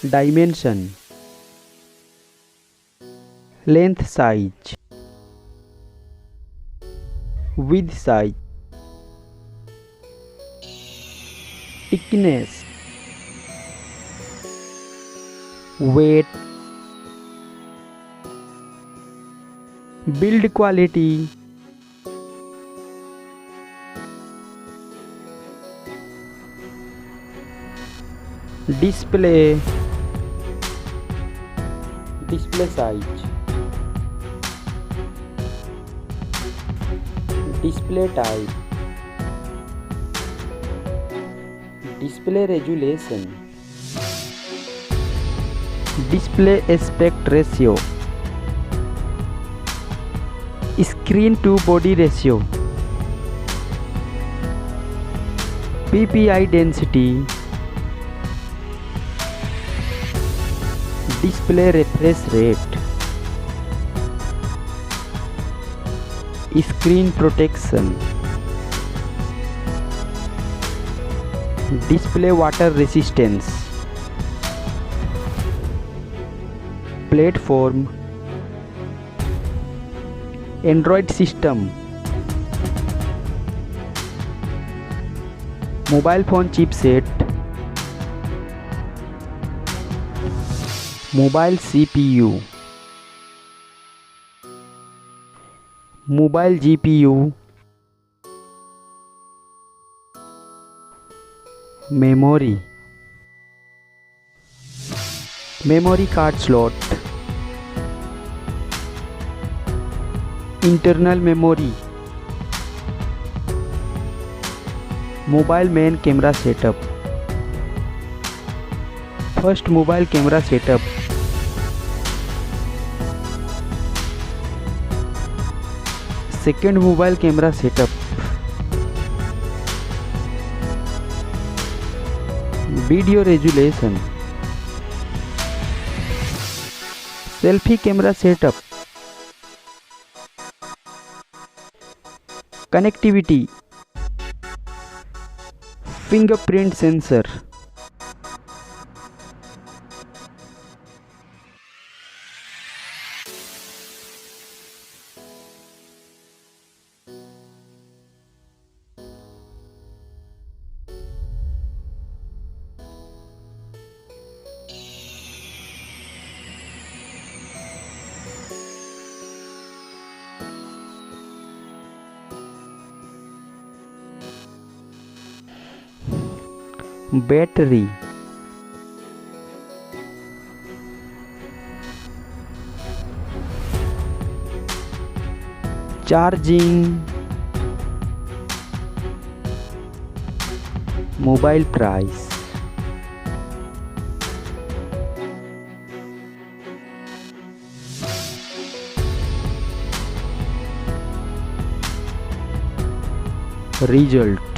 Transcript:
dimension, length size, width size, thickness, weight, build quality, display size, display type, display resolution, display aspect ratio, screen to body ratio, PPI density, display refresh rate, screen protection, display water resistance, platform, Android system, mobile phone chipset, mobile CPU, mobile GPU, memory card slot, internal memory, mobile main camera setup. First, mobile camera setup. Second, mobile camera setup. Video resolution. Selfie camera setup. Connectivity. Fingerprint sensor. Battery, charging, mobile price, result.